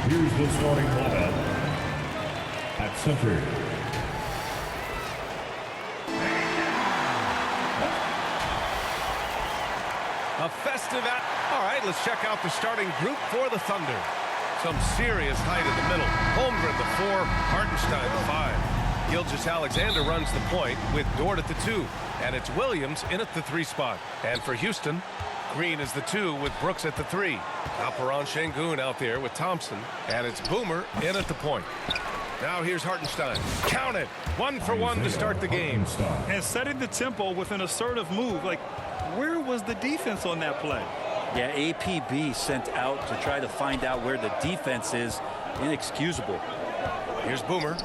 Here's the starting lineup. At center. A festive All right, let's check out the starting group for the Thunder. Some serious height in the middle. Holmgren, the 4, Hartenstein, the 5. Gilgeous-Alexander runs the point with Dort at the 2. And it's Williams in at the 3 spot. And for Houston, Green is the 2 with Brooks at the 3. Alperon Şengün out there with Thompson. And it's Boomer in at the point. Now here's Hartenstein. Count it. 1 for 1 to start the game. And setting the tempo with an assertive move. Like, where was the defense on that play? Yeah, APB sent out to try to find out where the defense is. Inexcusable. Here's Boomer.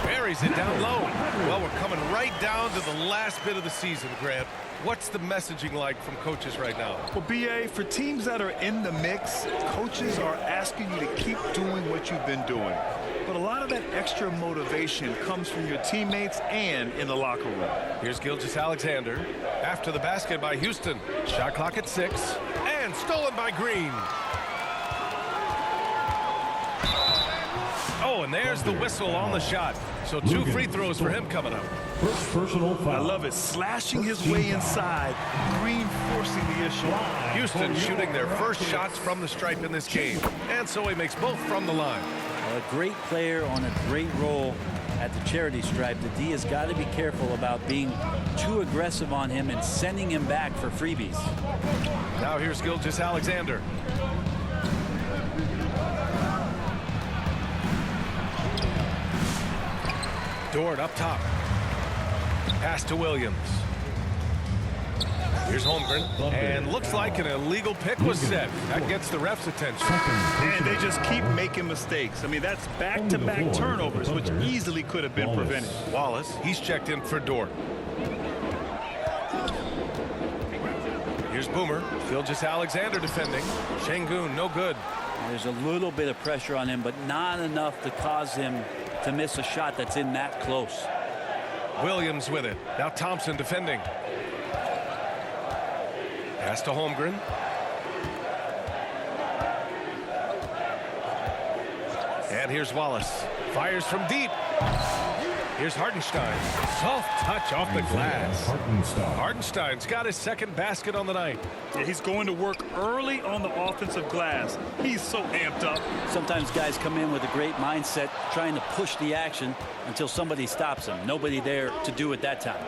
Buries it down low. Well, we're coming right down to the last bit of the season, Grant. What's the messaging like from coaches right now? Well, BA, for teams that are in the mix, coaches are asking you to keep doing what you've been doing. But a lot of that extra motivation comes from your teammates and in the locker room. Here's Gilgeous-Alexander. After the basket by Houston. Shot clock at 6. And stolen by Green. Oh, and there's the whistle on the shot. So 2 free throws for him coming up. First personal foul. I love it. Slashing his way inside. Green forcing the issue. Houston shooting their first shots from the stripe in this game. And so he makes both from the line. A great player on a great role at the charity stripe. The D has got to be careful about being too aggressive on him and sending him back for freebies. Now here's Gilgeous-Alexander. Dort up top. Pass to Williams. Here's Holmgren. And looks like an illegal pick was set. That gets the ref's attention. And they just keep making mistakes. I mean, that's back-to-back turnovers, which easily could have been prevented. Wallace, he's checked in for Dort. Here's Boomer. Gilgeous-Alexander defending. Şengün, no good. There's a little bit of pressure on him, but not enough to cause him to miss a shot that's in that close. Williams with it. Now Thompson defending. Pass to Holmgren. And here's Wallace. Fires from deep. Here's Hartenstein. Soft touch off the glass. Hartenstein's got his second basket on the night. Yeah, he's going to work early on the offensive glass. He's so amped up. Sometimes guys come in with a great mindset trying to push the action until somebody stops him. Nobody there to do it that time.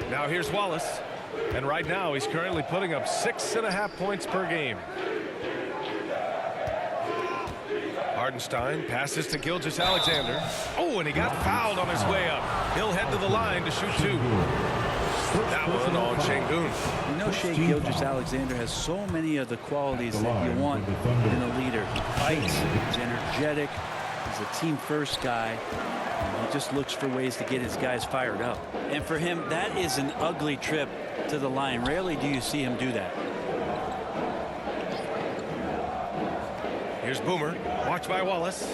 Now here's Wallace. And right now he's currently putting up 6.5 points per game. Hartenstein passes to Gilgeous-Alexander. Oh, and he got fouled on his way up. He'll head to the line to shoot 2. That one on Şengün. You know, Shai Gilgeous-Alexander has so many of the qualities that you want in a leader. He fights, he's energetic, he's a team-first guy. He just looks for ways to get his guys fired up. And for him, that is an ugly trip to the line. Rarely do you see him do that. Here's Boomer. Watch by Wallace.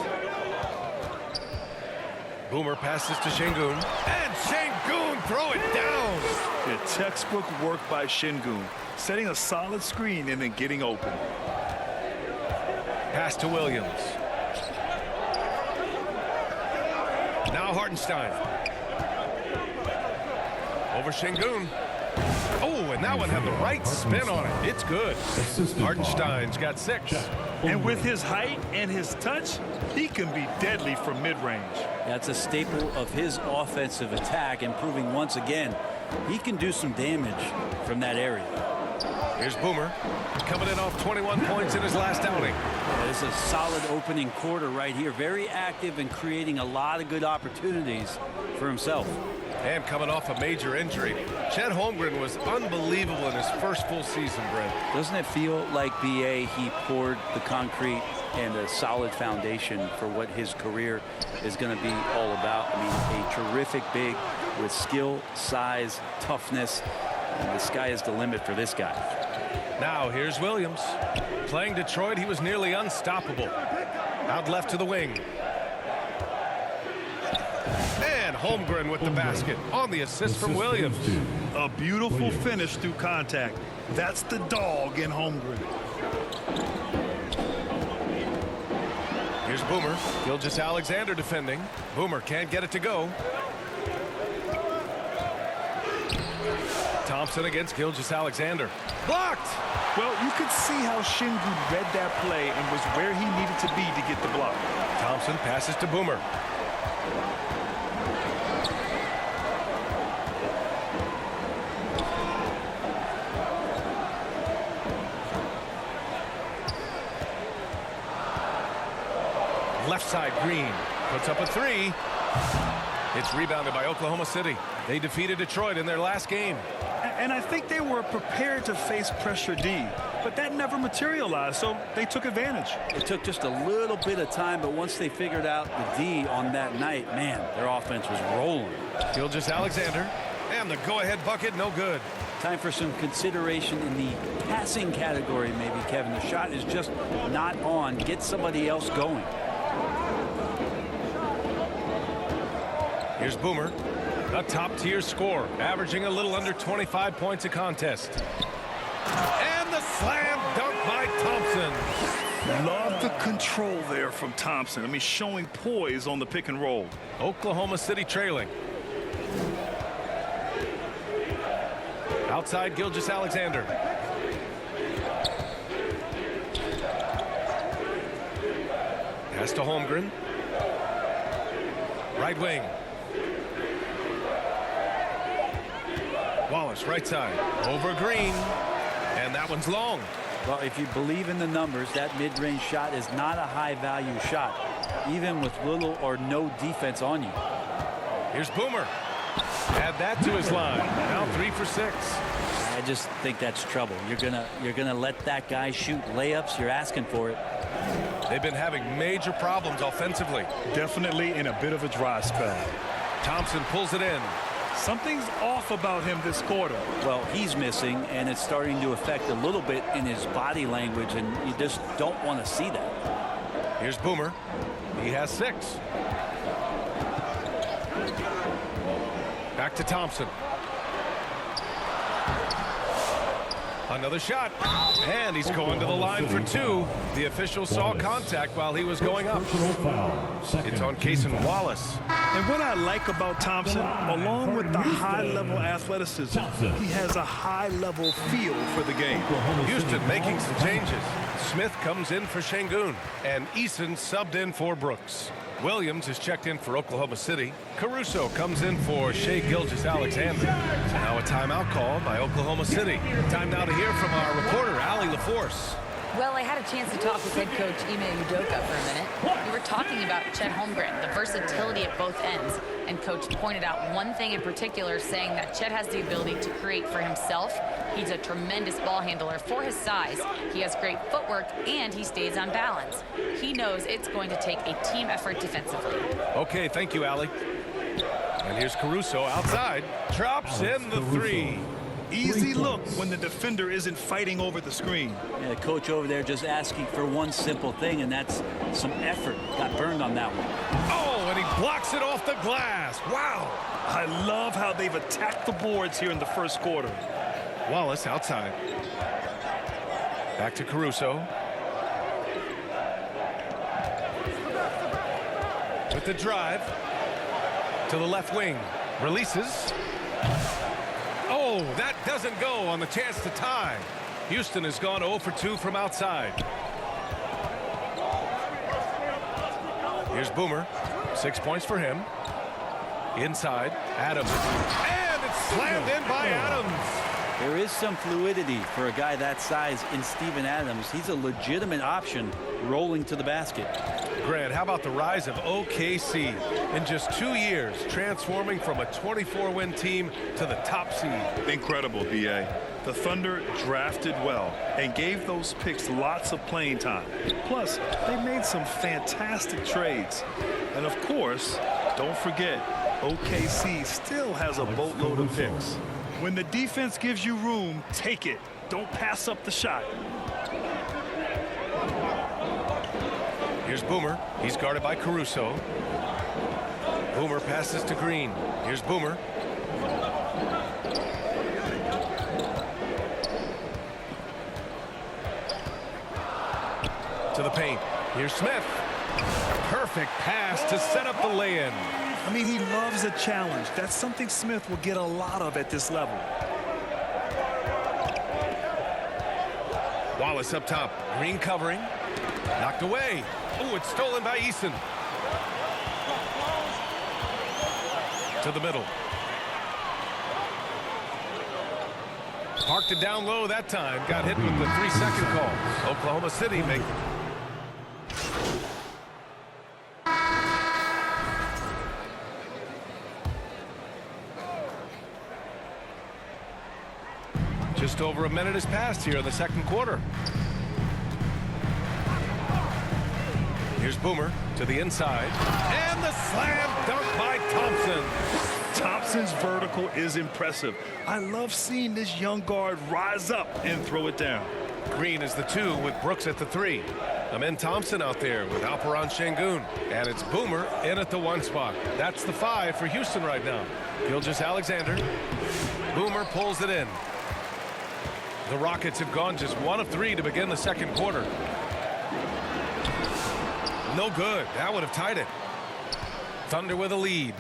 Boomer passes to Şengün. And Şengün throw it down. The textbook work by Şengün. Setting a solid screen and then getting open. Pass to Williams. Now Hartenstein. Over Şengün. Oh, and that one had the right spin on it. It's good. Hartenstein's got 6. And with his height and his touch, he can be deadly from mid-range. That's a staple of his offensive attack, and proving once again he can do some damage from that area. Here's Boomer coming in off 21 points in his last outing. Yeah, this is a solid opening quarter right here. Very active and creating a lot of good opportunities for himself. And coming off a major injury, Chet Holmgren was unbelievable in his first full season, Brent. Doesn't it feel like, BA, he poured the concrete and a solid foundation for what his career is going to be all about? I mean, a terrific big with skill, size, toughness. And the sky is the limit for this guy. Now here's Williams. Playing Detroit, he was nearly unstoppable. Out left to the wing. And Holmgren with the basket on the assist from Williams. A beautiful finish through contact. That's the dog in Holmgren. Here's Boomer. Gilgeous-Alexander defending. Boomer can't get it to go. Thompson against Gilgeous-Alexander. Blocked! Well, you could see how Şengün read that play and was where he needed to be to get the block. Thompson passes to Boomer. Left side, Green puts up a three. It's rebounded by Oklahoma City. They defeated Detroit in their last game. And I think they were prepared to face pressure D, but that never materialized, so they took advantage. It took just a little bit of time, but once they figured out the D on that night, man, their offense was rolling. Gilgeous-Alexander, and the go-ahead bucket, no good. Time for some consideration in the passing category, maybe, Kevin. The shot is just not on. Get somebody else going. Here's Boomer, a top-tier scorer, averaging a little under 25 points a contest. And the slam dunk by Thompson. Love the control there from Thompson. I mean, showing poise on the pick and roll. Oklahoma City trailing. Outside, Gilgeous-Alexander. Pass to Holmgren. Right wing. Wallace, right side, over Green, and that one's long. Well, if you believe in the numbers, that mid-range shot is not a high-value shot, even with little or no defense on you. Here's Boomer. Add that to his line. Now 3 for 6. I just think that's trouble. You're gonna let that guy shoot layups. You're asking for it. They've been having major problems offensively. Definitely in a bit of a dry spell. Thompson pulls it in. Something's off about him this quarter. Well, he's missing, and it's starting to affect a little bit in his body language, and you just don't want to see that. Here's Boomer. He has 6. Back to Thompson. Another shot, and he's going to the line for 2. The official saw contact while he was going up. It's on Cason Wallace. And what I like about Thompson, along with the high-level athleticism, he has a high-level feel for the game. Houston making some changes. Smith comes in for Şengün, and Eason subbed in for Brooks. Williams is checked in for Oklahoma City. Caruso comes in for Shai Gilgeous-Alexander. Now a timeout called by Oklahoma City. Time now to hear from our reporter, Allie LaForce. Well, I had a chance to talk with head coach Ime Udoka for a minute. We were talking about Chet Holmgren, the versatility at both ends. And coach pointed out one thing in particular, saying that Chet has the ability to create for himself. He's a tremendous ball handler for his size. He has great footwork, and he stays on balance. He knows it's going to take a team effort defensively. Okay, thank you, Allie. And here's Caruso outside. Drops in the 3. Easy look when the defender isn't fighting over the screen. Yeah, the coach over there just asking for one simple thing, and that's some effort. Got burned on that one. Oh, and he blocks it off the glass. Wow. I love how they've attacked the boards here in the first quarter. Wallace outside. Back to Caruso. With the drive. To the left wing. Releases. Oh, that doesn't go on the chance to tie. Houston has gone 0 for 2 from outside. Here's Boomer. 6 points for him. Inside, Adams. And it's slammed in by Adams. There is some fluidity for a guy that size in Steven Adams. He's a legitimate option rolling to the basket. Grant, how about the rise of OKC in just 2 years, transforming from a 24-win team to the top seed? Incredible, B.A. The Thunder drafted well and gave those picks lots of playing time. Plus, they made some fantastic trades. And of course, don't forget, OKC still has a boatload of picks. When the defense gives you room, take it. Don't pass up the shot. Here's Boomer. He's guarded by Caruso. Boomer passes to Green. Here's Boomer. To the paint. Here's Smith. Perfect pass to set up the lay-in. I mean, he loves a challenge. That's something Smith will get a lot of at this level. Wallace up top. Green covering. Knocked away. Oh, it's stolen by Eason. To the middle. Parked it down low that time. Got hit with the 3-second call. Oklahoma City make it. Just over a minute has passed here in the second quarter. Here's Boomer to the inside. And the slam dunk by Thompson. Thompson's vertical is impressive. I love seeing this young guard rise up and throw it down. Green is the 2 with Brooks at the 3. Amen Thompson out there with Alperon Şengün. And it's Boomer in at the 1 spot. That's the 5 for Houston right now. Gilgeous-Alexander. Boomer pulls it in. The Rockets have gone just 1 of 3 to begin the second quarter. No good. That would have tied it. Thunder with a lead.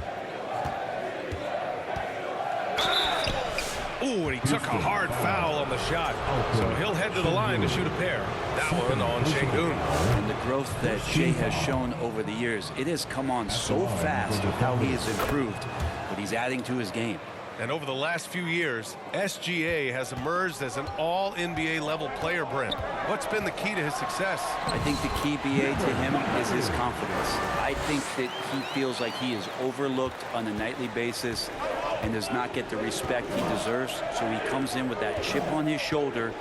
Ooh, and he took a hard foul on the shot. So he'll head to the line to shoot a pair. That one on Şengün. And the growth that Shea has shown over the years, it has come on so fast with how he has improved, but he's adding to his game. And over the last few years, SGA has emerged as an all-NBA level player, Brent. What's been the key to his success? I think the key, BA, to him is his confidence. I think that he feels like he is overlooked on a nightly basis and does not get the respect he deserves. So he comes in with that chip on his shoulder,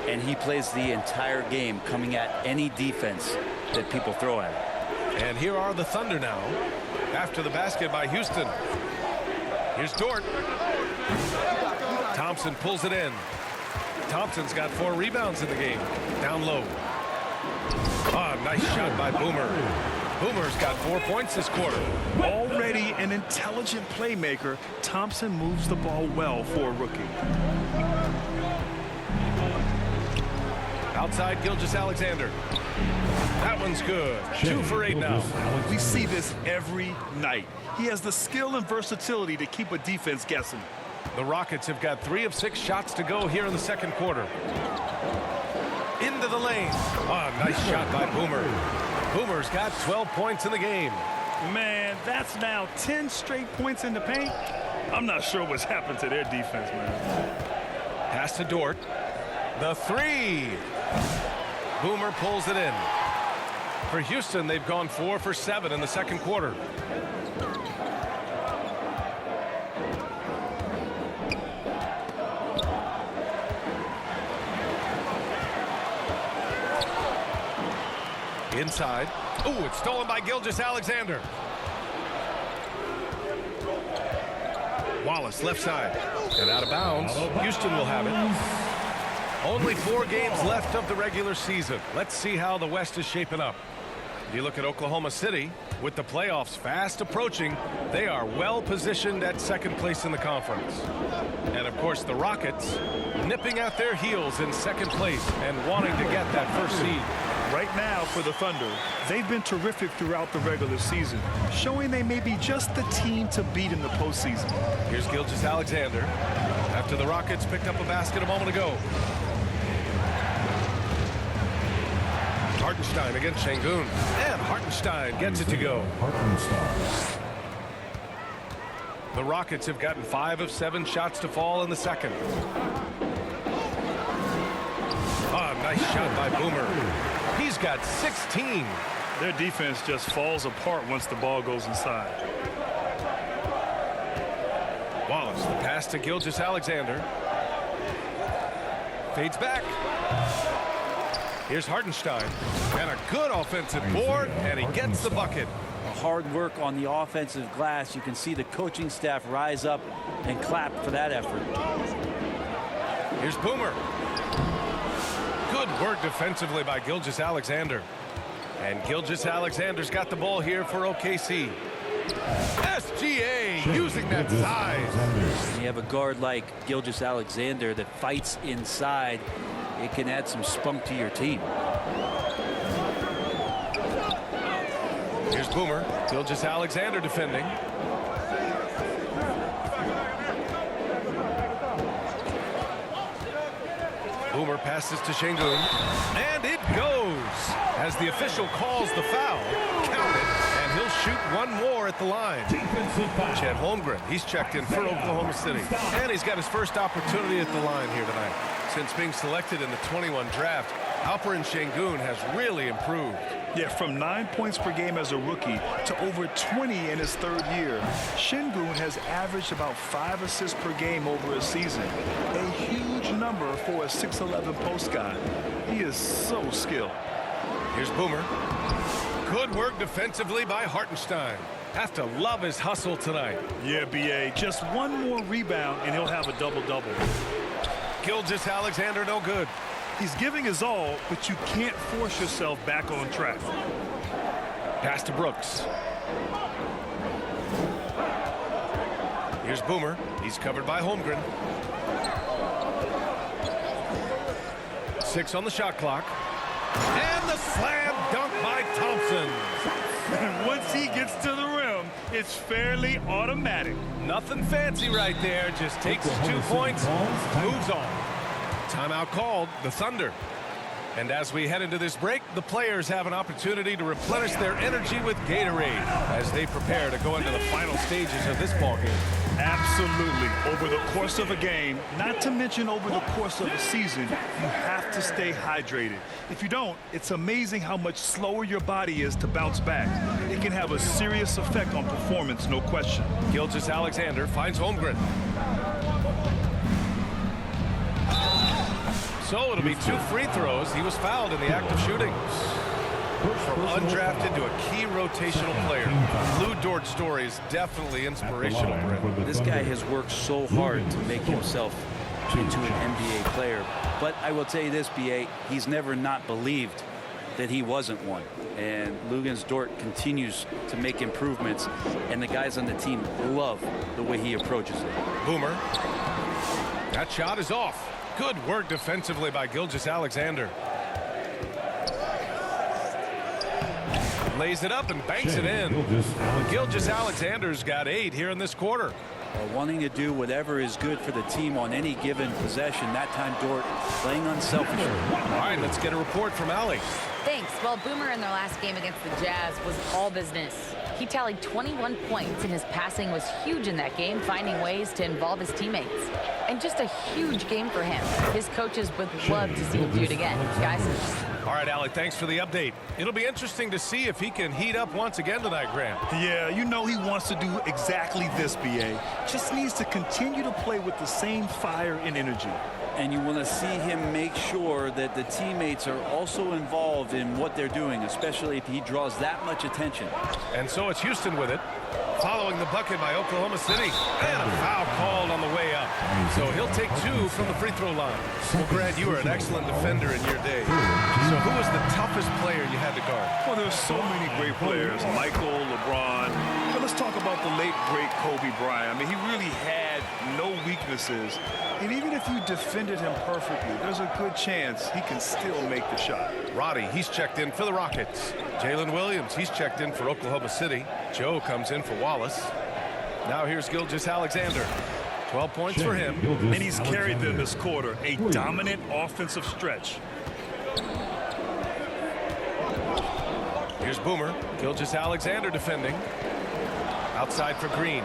and he plays the entire game, coming at any defense that people throw at him. And here are the Thunder now, after the basket by Houston. Here's Dort. Thompson pulls it in. Thompson's got 4 rebounds in the game. Down low. Ah, nice shot by Boomer. Boomer's got 4 points this quarter. Already an intelligent playmaker, Thompson moves the ball well for a rookie. Outside Gilgeous-Alexander. That one's good. 2 for 8 now. We see this every night. He has the skill and versatility to keep a defense guessing. The Rockets have got 3 of 6 shots to go here in the second quarter. Into the lane. Ah, nice shot by Boomer. Boomer's got 12 points in the game. Man, that's now 10 straight points in the paint. I'm not sure what's happened to their defense, man. Pass to Dort. The 3. Boomer pulls it in. For Houston, they've gone 4 for 7 in the second quarter. Inside. Ooh, it's stolen by Gilgeous-Alexander. Wallace, left side. And out of bounds. Houston will have it. Only 4 games left of the regular season. Let's see how the West is shaping up. You look at Oklahoma City, with the playoffs fast approaching, they are well positioned at second place in the conference. And of course the Rockets nipping at their heels in second place and wanting to get that first seed. Right now for the Thunder, they've been terrific throughout the regular season, showing they may be just the team to beat in the postseason. Here's Gilgeous-Alexander after the Rockets picked up a basket a moment ago. Hartenstein against Şengün. And Hartenstein gets it to go. The Rockets have gotten 5 of 7 shots to fall in the second. Ah, nice shot by Boomer. He's got 16. Their defense just falls apart once the ball goes inside. Wallace, the pass to Gilgeous-Alexander. Fades back. Here's Hartenstein. And a good offensive board, and he gets the bucket. Hard work on the offensive glass. You can see the coaching staff rise up and clap for that effort. Here's Boomer. Good work defensively by Gilgeous-Alexander. And Gilgeous-Alexander's got the ball here for OKC. SGA using that size. When you have a guard like Gilgeous-Alexander that fights inside, it can add some spunk to your team. Here's Boomer. Gilgeous Alexander defending. Boomer passes to Şengün, and it goes as the official calls the foul. Count it, and he'll shoot one more at the line. Chet Holmgren, he's checked in for Oklahoma City, and he's got his first opportunity at the line here tonight. Since being selected in the 21 draft, Alperen Şengün has really improved. Yeah, from 9 points per game as a rookie to over 20 in his third year. Şengün has averaged about 5 assists per game over a season. A huge number for a 6'11 post guy. He is so skilled. Here's Boomer. Good work defensively by Hartenstein. Have to love his hustle tonight. Yeah, B.A., just one more rebound and he'll have a double-double. Gilgeous Alexander no good. He's giving his all, but you can't force yourself back on track. Pass to Brooks. Here's Boomer. He's covered by Holmgren. 6 on the shot clock. And the slam dunk by Thompson. And once he gets to the rim, it's fairly automatic. Nothing fancy right there. Just takes his 2 points, moves on. Timeout called, the Thunder. And as we head into this break, the players have an opportunity to replenish their energy with Gatorade as they prepare to go into the final stages of this ballgame. Absolutely. Over the course of a game, not to mention over the course of a season, you have to stay hydrated. If you don't, it's amazing how much slower your body is to bounce back. It can have a serious effect on performance, no question. Gilgeous Alexander finds Holmgren. So it'll be 2 free throws. He was fouled in the act of shooting. From undrafted to a key rotational player, Lou Dort's story is definitely inspirational. This guy has worked so hard to make himself into an NBA player. But I will tell you this, B.A., he's never not believed that he wasn't one. And Lugens Dort continues to make improvements, and the guys on the team love the way he approaches it. Boomer. That shot is off. Good work defensively by Gilgeous Alexander. Lays it up and banks it in. Gilgeous Alexander's got 8 here in this quarter. Wanting to do whatever is good for the team on any given possession. That time Dort playing unselfishly. All right, let's get a report from Allie. Thanks. Well, Boomer in their last game against the Jazz was all business. He tallied 21 points, and his passing was huge in that game, finding ways to involve his teammates. And just a huge game for him. His coaches would love to see him do it again. Guys? All right, Allie, thanks for the update. It'll be interesting to see if he can heat up once again tonight, Graham. Yeah, you know he wants to do exactly this, B.A. Just needs to continue to play with the same fire and energy. And you want to see him make sure that the teammates are also involved in what they're doing, especially if he draws that much attention. And so it's Houston with it, following the bucket by Oklahoma City. And a foul called on the way up. So he'll take 2 from the free throw line. Well, Grant, you were an excellent defender in your day. So who was the toughest player you had to guard? Well, there's so many great players. Michael, LeBron. But let's talk about the late, great Kobe Bryant. I mean, he really had no weaknesses. And even if you defended him perfectly, there's a good chance he can still make the shot. Roddy, he's checked in for the Rockets. Jalen Williams, he's checked in for Oklahoma City. Joe comes in for Wallace. Now here's Gilgeous Alexander. 12 points for him. And he's carried them this quarter. A dominant offensive stretch. Here's Boomer. Gilgeous Alexander defending. Outside for Green.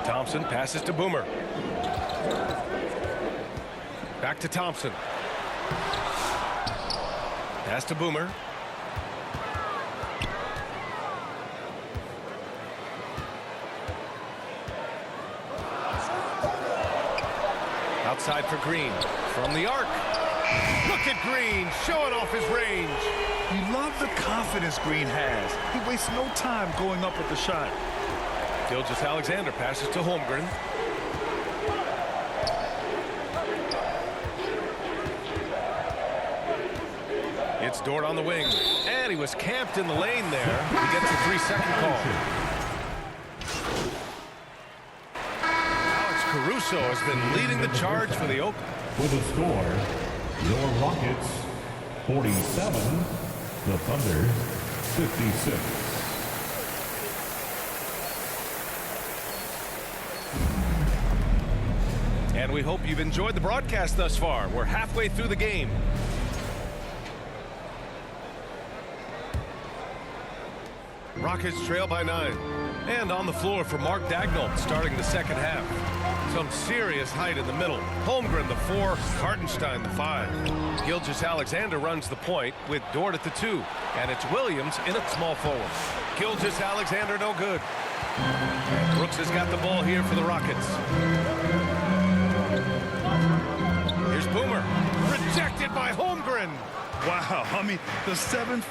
Thompson passes to Boomer. Back to Thompson. Pass to Boomer. Outside for Green. From the arc. Look at Green showing off his range. You love the confidence Green has. He wastes no time going up with the shot. Gilgeous Alexander passes to Holmgren. It's Dort on the wing. And he was camped in the lane there. He gets a 3-second call. Alex Caruso has been leading the charge for the Oak. With the score, your Rockets 47, The Thunder, 56. And we hope you've enjoyed the broadcast thus far. We're halfway through the game. Rockets trail by 9. And on the floor for Mark Dagnall starting the second half. Some serious height in the middle. Holmgren the 4, Hartenstein the 5. Gilgeous-Alexander runs the point with Dort at the 2. And it's Williams in at small forward. Gilgeous-Alexander no good. Brooks has got the ball here for the Rockets. Here's Boomer. Rejected by Holmgren. Wow, I mean, the 7'6"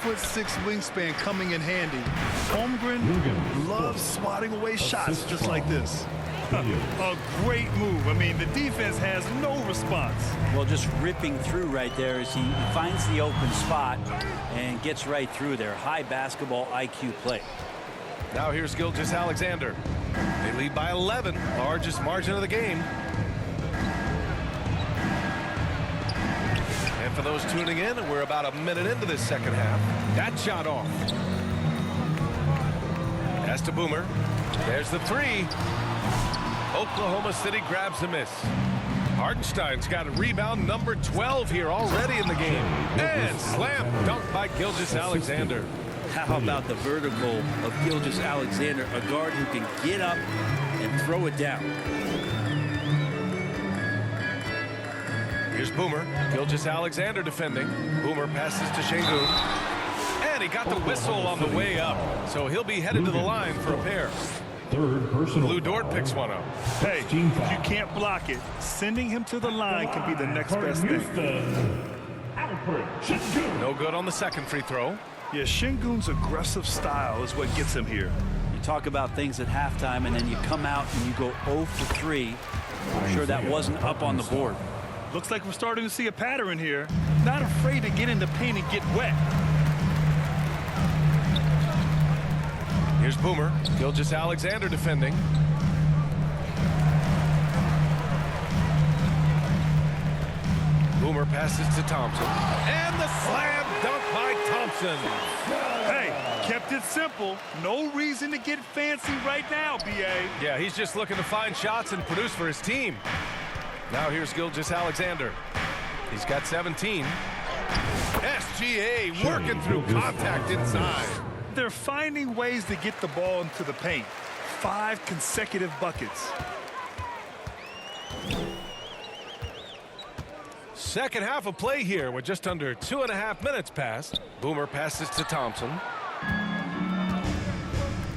wingspan coming in handy. Holmgren loves swatting away shots just like this. A great move. I mean, the defense has no response. Well, just ripping through right there as he finds the open spot and gets right through there. High basketball IQ play. Now here's Gilgeous-Alexander. They lead by 11, largest margin of the game. And for those tuning in, we're about a minute into this second half. That shot off. Pass to Boomer. There's the 3. Oklahoma City grabs the miss. Hartenstein's got a rebound number 12 here already in the game. And slam dunk by Gilgeous-Alexander. How about the vertical of Gilgeous-Alexander, a guard who can get up and throw it down. Here's Boomer. Gilgeous-Alexander defending. Boomer passes to Şengün. And he got the whistle on the way up. So he'll be headed to the line for a pair. Third personal. Lou Dort picks one up. Hey, if you can't block it, sending him to the line can be the next best thing. No good on the second free throw. Yeah, Şengün's aggressive style is what gets him here. You talk about things at halftime, and then you come out and you go 0 for 3. I'm sure that wasn't up on the board. Looks like we're starting to see a pattern here. Not afraid to get in the paint and get wet. Here's Boomer. Gilgeous-Alexander defending. Boomer passes to Thompson. And the slam dunk by Thompson. Hey, kept it simple. No reason to get fancy right now, B.A. Yeah, he's just looking to find shots and produce for his team. Now here's Gilgeous-Alexander. He's got 17. SGA working through contact inside. They're finding ways to get the ball into the paint. 5 consecutive buckets. Second half of play here with just under 2.5 minutes passed. Boomer passes to Thompson.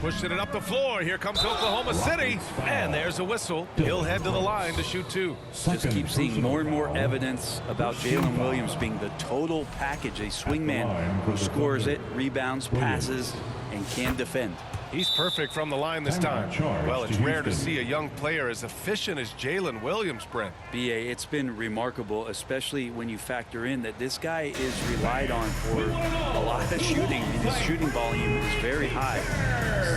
Pushing it up the floor. Here comes Oklahoma City. And there's a whistle. He'll head to the line to shoot 2. Just keep seeing more and more evidence about Jalen Williams being the total package, a swingman who scores it, rebounds, passes, and can defend. He's perfect from the line this time. Well, it's rare to see a young player as efficient as Jalen Williams, Brent. B.A., it's been remarkable, especially when you factor in that this guy is relied on for a lot of shooting. His shooting volume is very high.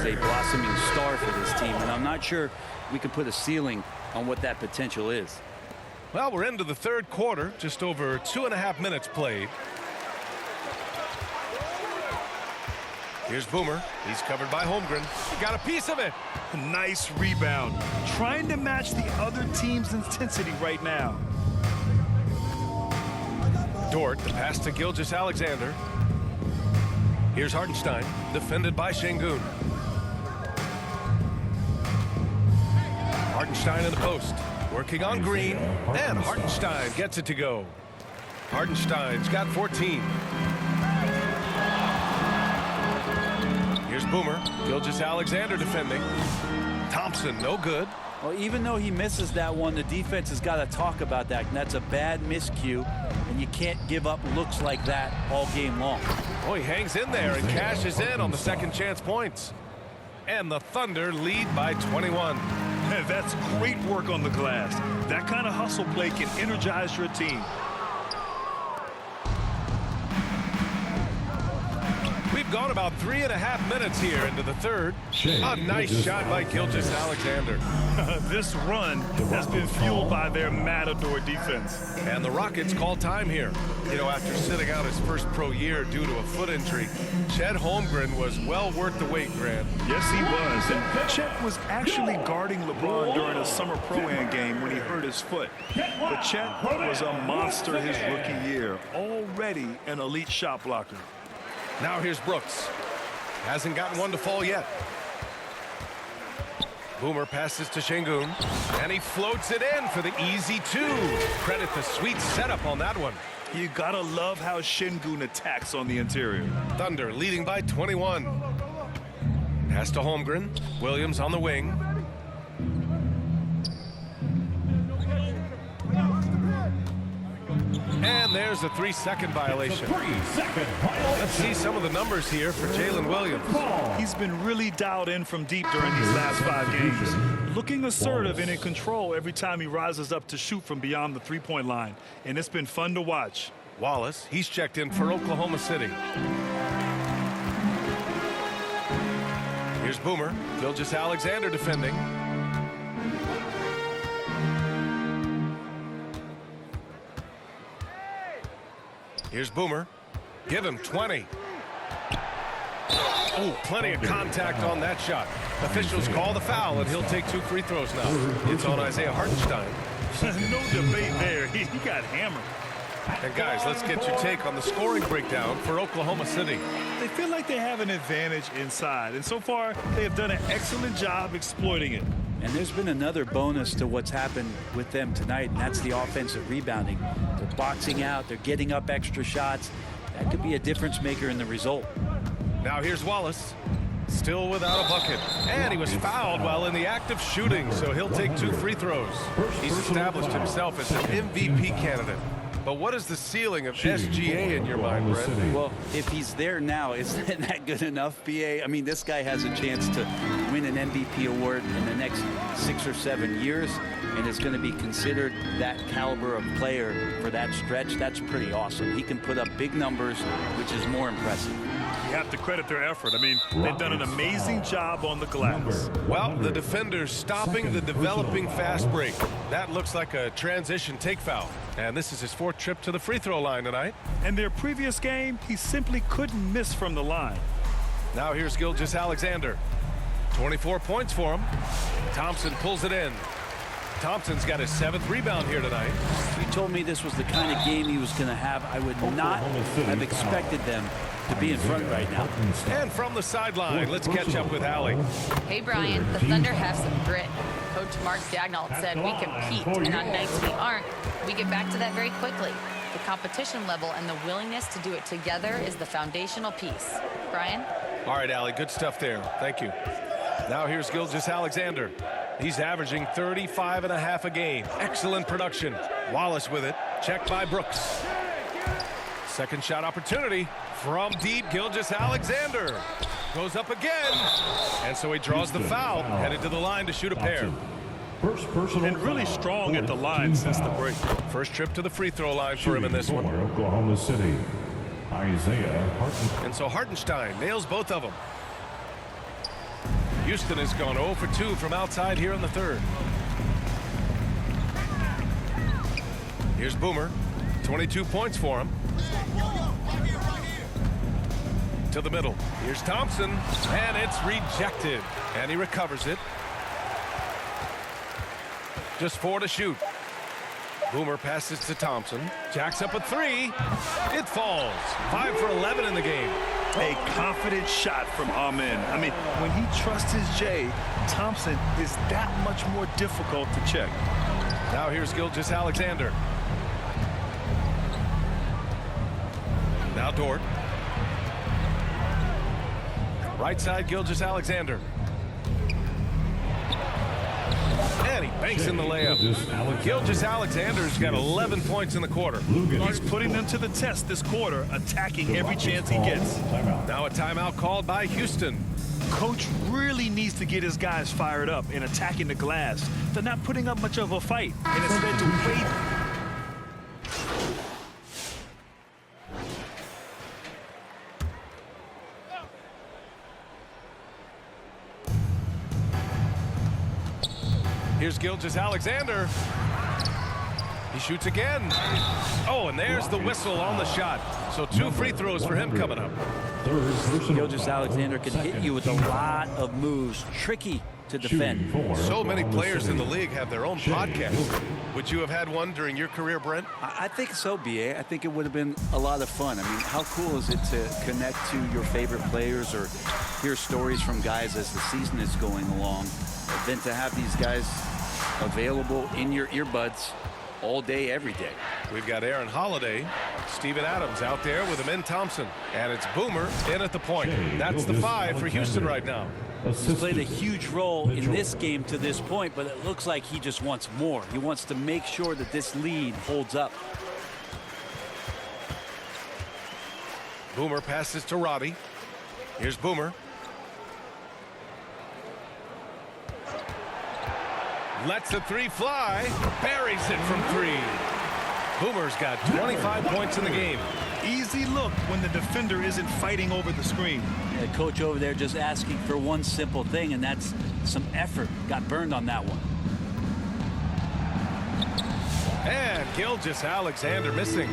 He's a blossoming star for this team, and I'm not sure we can put a ceiling on what that potential is. Well, we're into the third quarter, just over 2.5 minutes played. Here's Boomer. He's covered by Holmgren. He got a piece of it. Nice rebound. Trying to match the other team's intensity right now. Dort, the pass to Gilgeous-Alexander. Here's Hartenstein, defended by Şengün. Hartenstein in the post. Working on Green. And Hartenstein gets it to go. Hartenstein's got 14. Here's Boomer. Gilgeous-Alexander defending. Thompson, no good. Well, even though he misses that one, the defense has got to talk about that. And that's a bad miscue, and you can't give up looks like that all game long. Oh, he hangs in there and cashes in on the second chance points. And the Thunder lead by 21. That's great work on the glass. That kind of hustle play can energize your team. We've gone about 3.5 minutes here into the third. A nice shot by Gilgeous-Alexander. This run has been fueled by their Matador defense. And the Rockets call time here. You know, after sitting out his first pro year due to a foot injury, Chet Holmgren was well worth the wait, Grant. Yes, he was. And Chet was actually guarding LeBron during a summer pro-am game when he hurt his foot. But Chet was a monster his rookie year, already an elite shot blocker. Now here's Brooks. Hasn't gotten one to fall yet. Boomer passes to Şengün, and he floats it in for the easy two. Credit the sweet setup on that one. You gotta love how Şengün attacks on the interior. Thunder leading by 21. Pass to Holmgren. Williams on the wing. And there's a 3-second violation. Let's see some of the numbers here for Jalen Williams. He's been really dialed in from deep during these last 5 games. Looking assertive and in control every time he rises up to shoot from beyond the three-point line. And it's been fun to watch. Wallace, he's checked in for Oklahoma City. Here's Boomer. Gilgeous-Alexander defending. Here's Boomer. Give him 20. Oh, plenty of contact on that shot. Officials call the foul, and he'll take 2 free throws now. It's on Isaiah Hartenstein. No debate there. He got hammered. And guys, let's get your take on the scoring breakdown for Oklahoma City. They feel like they have an advantage inside, and so far they have done an excellent job exploiting it. And there's been another bonus to what's happened with them tonight, and that's the offensive rebounding. They're boxing out, they're getting up extra shots. That could be a difference maker in the result. Now here's Wallace, still without a bucket. And he was fouled while in the act of shooting, so he'll take 2 free throws. He's established himself as an MVP candidate. But what is the ceiling of SGA in your mind, Brett? Well, if he's there now, isn't that good enough, PA? I mean, this guy has a chance to win an MVP award in the next 6 or 7 years, and is going to be considered that caliber of player for that stretch. That's pretty awesome. He can put up big numbers, which is more impressive. You have to credit their effort. I mean, they've done an amazing job on the glass. Well, the defender's stopping the developing fast break. That looks like a transition take foul. And this is his 4th trip to the free throw line tonight. In their previous game, he simply couldn't miss from the line. Now here's Gilgeous-Alexander. 24 points for him. Thompson pulls it in. Thompson's got his 7th rebound here tonight. If you told me this was the kind of game he was going to have, I would not have expected them to be in front right now. And from the sideline, let's catch up with Allie. Hey, Brian, the Thunder have some grit. Coach Mark Daigneault said we compete, and on nights we aren't, we get back to that very quickly. The competition level and the willingness to do it together is the foundational piece. Brian? All right, Allie, good stuff there. Thank you. Now here's Gilgeous-Alexander. He's averaging 35.5 a game. Excellent production. Wallace with it. Checked by Brooks. Second shot opportunity from deep. Gilgeous-Alexander goes up again. And so he draws the foul, headed to the line to shoot a pair. And really strong at the line since the break. First trip to the free throw line for him in this one. Oklahoma City, Isaiah Hartenstein. And so Hartenstein nails both of them. Houston has gone 0 for 2 from outside here in the third. Here's Boomer. 22 points for him. To the middle. Here's Thompson. And it's rejected. And he recovers it. Just 4 to shoot. Boomer passes to Thompson. Jacks up a 3. It falls. 5 for 11 in the game. A confident shot from Amen. I mean, when he trusts his J, Thompson is that much more difficult to check. Now here's Gilgeous-Alexander. Now Dort. Right side, Gilgeous-Alexander. And he banks in the layup. Gilgeous-Alexander's got 11 points in the quarter. He's putting them to the test this quarter, attacking every chance he gets. Now a timeout called by Houston. Coach really needs to get his guys fired up in attacking the glass. They're not putting up much of a fight, and it's led to wait. Here's Gilgeous-Alexander. He shoots again. Oh, and there's the whistle on the shot. So 2 free throws for him coming up. Gilgeous-Alexander can hit you with a lot of moves. Tricky to defend. So many players in the league have their own podcast. Would you have had one during your career, Brent? I think so, B.A. I think it would have been a lot of fun. I mean, how cool is it to connect to your favorite players or hear stories from guys as the season is going along, than to have these guys available in your earbuds all day, every day. We've got Aaron Holiday, Steven Adams out there with Amin Thompson, and it's Boomer in at the point. That's the 5 for Houston right now. He's played a huge role in this game to this point, but it looks like he just wants more. He wants to make sure that this lead holds up. Boomer passes to Roddy. Here's Boomer. Lets the 3 fly. Buries it from 3. Boomer's got 25 points in the game. Easy look when the defender isn't fighting over the screen. The coach over there just asking for one simple thing, and that's some effort. Got burned on that one. And Gilgeous-Alexander missing.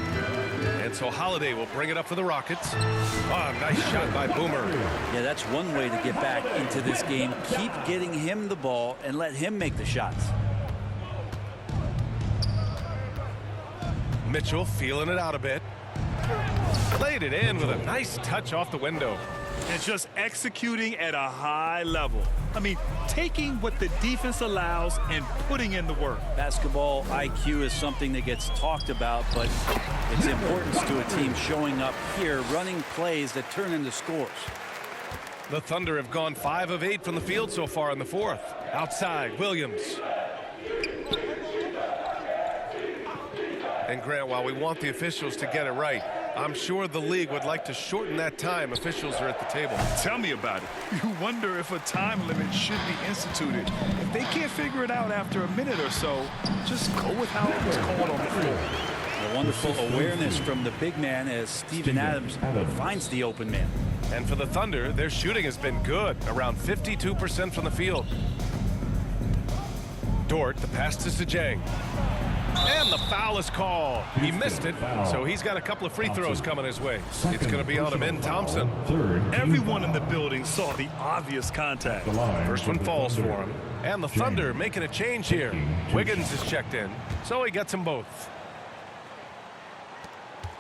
And so Holiday will bring it up for the Rockets. Oh, nice shot by Boomer. Yeah, that's one way to get back into this game. Keep getting him the ball and let him make the shots. Mitchell feeling it out a bit. Played it in with a nice touch off the window. And just executing at a high level. I mean, taking what the defense allows and putting in the work. Basketball IQ is something that gets talked about, but its importance to a team showing up here, running plays that turn into scores. The Thunder have gone 5 of 8 from the field so far in the 4th. Outside, Williams. And Grant, while we want the officials to get it right, I'm sure the league would like to shorten that time officials are at the table. Tell me about it. You wonder if a time limit should be instituted. If they can't figure it out after a minute or so, just go with how it was called on the floor. A wonderful awareness from the big man as Steven Adams finds the open man. And for the Thunder, their shooting has been good, around 52% from the field. Dort, the pass to Sejong. And the foul is called. He missed it, so he's got a couple of free throws coming his way. It's going to be on Amin Thompson. Everyone in the building saw the obvious contact. First one falls for him. And the Thunder making a change here. Wiggins is checked in, so he gets them both.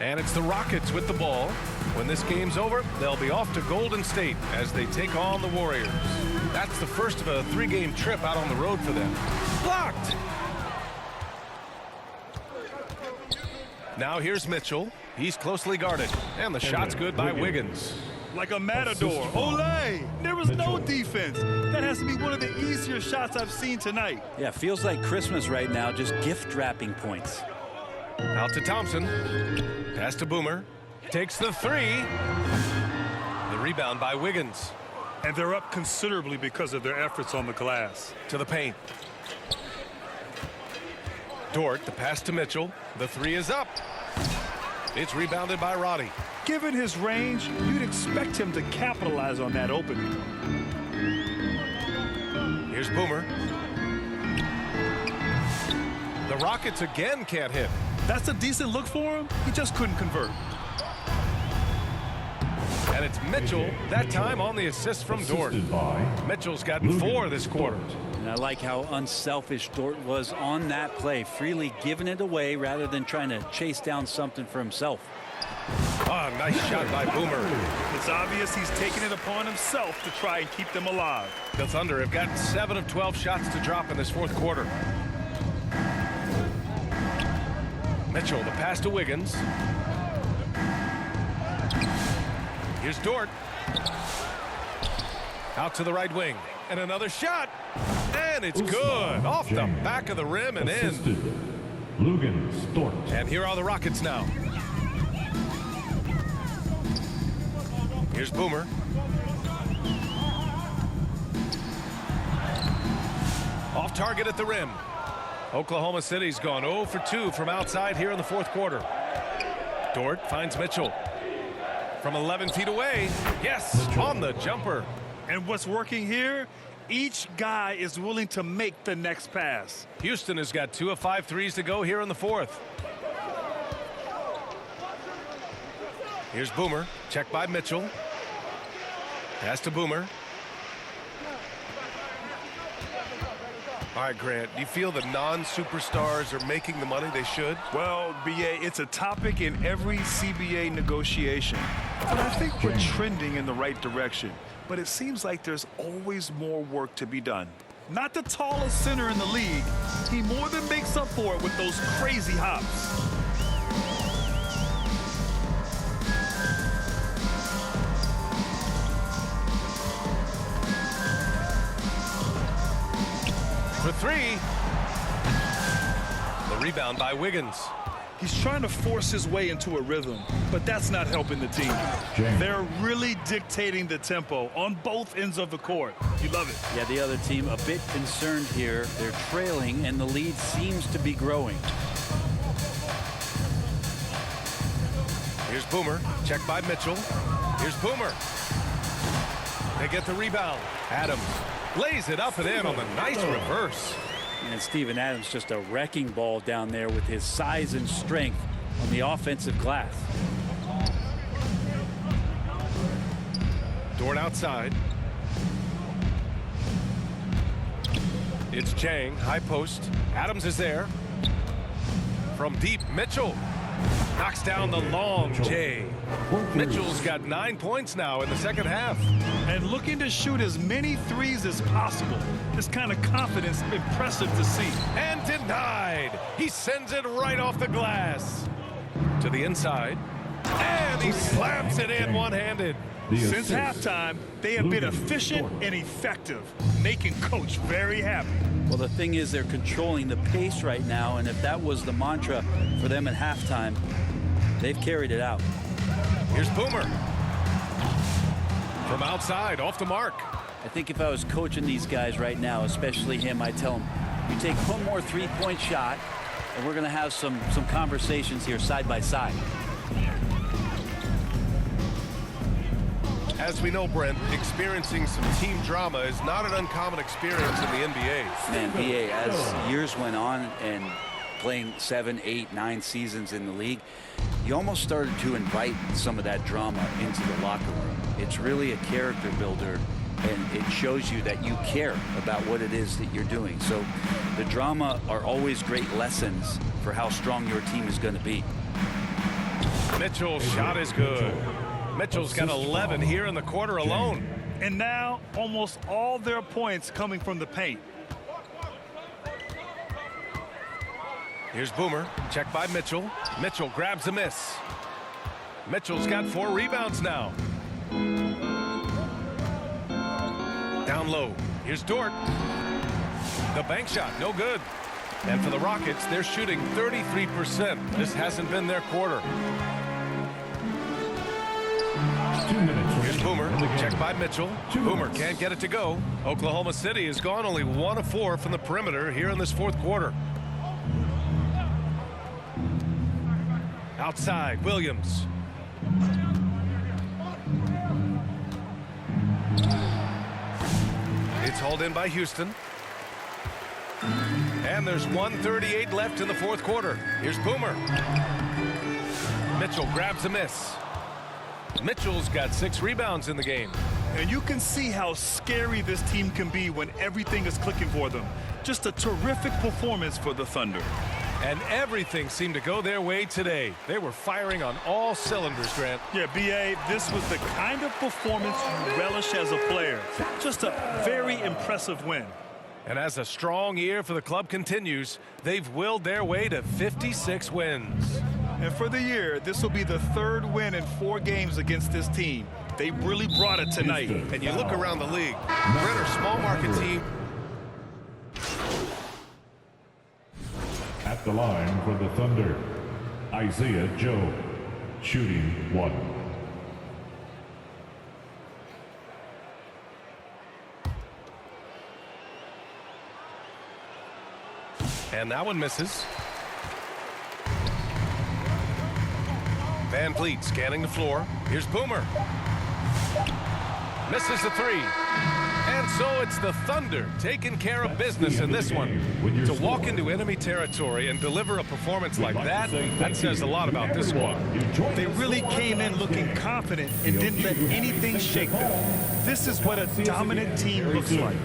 And it's the Rockets with the ball. When this game's over, they'll be off to Golden State as they take on the Warriors. That's the first of a 3-game trip out on the road for them. Blocked! Now here's Mitchell. He's closely guarded. And the shot's good by Wiggins. Like a matador. Olay! There was no defense. That has to be one of the easier shots I've seen tonight. Yeah, feels like Christmas right now, just gift wrapping points. Out to Thompson. Pass to Boomer. Takes the 3. The rebound by Wiggins. And they're up considerably because of their efforts on the glass. To the paint. Dort, the pass to Mitchell. The 3 is up. It's rebounded by Roddy. Given his range, you'd expect him to capitalize on that opening. Here's Boomer. The Rockets again can't hit. That's a decent look for him. He just couldn't convert. And it's Mitchell, that time on the assist from Dort. Mitchell's gotten 4 this quarter. And I like how unselfish Dort was on that play, freely giving it away rather than trying to chase down something for himself. Oh, nice shot by Boomer. It's obvious he's taking it upon himself to try and keep them alive. The Thunder have got 7 of 12 shots to drop in this 4th quarter. Mitchell, the pass to Wiggins. Here's Dort. Out to the right wing. And another shot. And it's good. Off the back of the rim and in. And here are the Rockets now. Here's Boomer. Off target at the rim. Oklahoma City's gone 0 for 2 from outside here in the 4th quarter. Dort finds Mitchell. From 11 feet away. Yes, on the jumper. And what's working here Each guy is willing to make the next pass. Houston has got 2 of 5 threes to go here in the fourth. Here's Boomer. Check by Mitchell. Pass to Boomer. All right, Grant, do you feel the non-superstars are making the money they should? Well, BA, it's a topic in every CBA negotiation. But I think we're trending in the right direction. But it seems like there's always more work to be done. Not the tallest center in the league. He more than makes up for it with those crazy hops. For 3. The rebound by Wiggins. He's trying to force his way into a rhythm, but that's not helping the team. They're really dictating the tempo on both ends of the court. You love it. Yeah, the other team a bit concerned here. They're trailing, and the lead seems to be growing. Here's Boomer. Check by Mitchell. Here's Boomer. They get the rebound. Adams lays it up and in on the nice reverse. And Steven Adams just a wrecking ball down there with his size and strength on the offensive glass. Dort outside. It's Chang, high post. Adams is there. From deep, Mitchell knocks down the long J. Mitchell's got 9 points now in the second half. And looking to shoot as many threes as possible. This kind of confidence, impressive to see. And denied. He sends it right off the glass. To the inside. And he slams it in one-handed. Since halftime, they have been efficient and effective, making Coach very happy. Well, the thing is, they're controlling the pace right now, and if that was the mantra for them at halftime, they've carried it out. Here's Boomer. From outside, off the mark. I think if I was coaching these guys right now, especially him, I'd tell him, you take one more three-point shot, and we're going to have some conversations here side by side. As we know, Brent, experiencing some team drama is not an uncommon experience in the NBA. Man, BA, as years went on and playing 7, 8, 9 seasons in the league, you almost started to invite some of that drama into the locker room. It's really a character builder, and it shows you that you care about what it is that you're doing. So the drama are always great lessons for how strong your team is going to be. Mitchell's shot is good. Mitchell's got 11 here in the quarter alone. And now almost all their points coming from the paint. Here's Boomer. Check by Mitchell. Mitchell grabs a miss. Mitchell's got 4 rebounds now. Down low. Here's Dort. The bank shot, no good. And for the Rockets, they're shooting 33%. This hasn't been their quarter. 2 minutes. Here's Boomer. Check by Mitchell. Boomer can't get it to go. Oklahoma City has gone only 1 of 4 from the perimeter here in this fourth quarter. Outside, Williams. It's hauled in by Houston. And there's 1:38 left in the fourth quarter. Here's Boomer. Mitchell grabs a miss. Mitchell's got 6 rebounds in the game. And you can see how scary this team can be when everything is clicking for them. Just a terrific performance for the Thunder. And everything seemed to go their way today. They were firing on all cylinders, Grant. Yeah, B.A., this was the kind of performance you relish as a player. Just a very impressive win. And as a strong year for the club continues, they've willed their way to 56 wins. And for the year, this will be the 3rd win in 4 games against this team. They really brought it tonight. And you look around the league, Brent, a small market team. At the line for the Thunder, Isaiah Joe, shooting 1. And that one misses. Van Vliet scanning the floor. Here's Boomer. Misses the 3. And so it's the Thunder taking care of business in this one. To walk into enemy territory and deliver a performance like that says a lot about this squad. They really came in looking confident and didn't let anything shake them. This is what a dominant team looks like.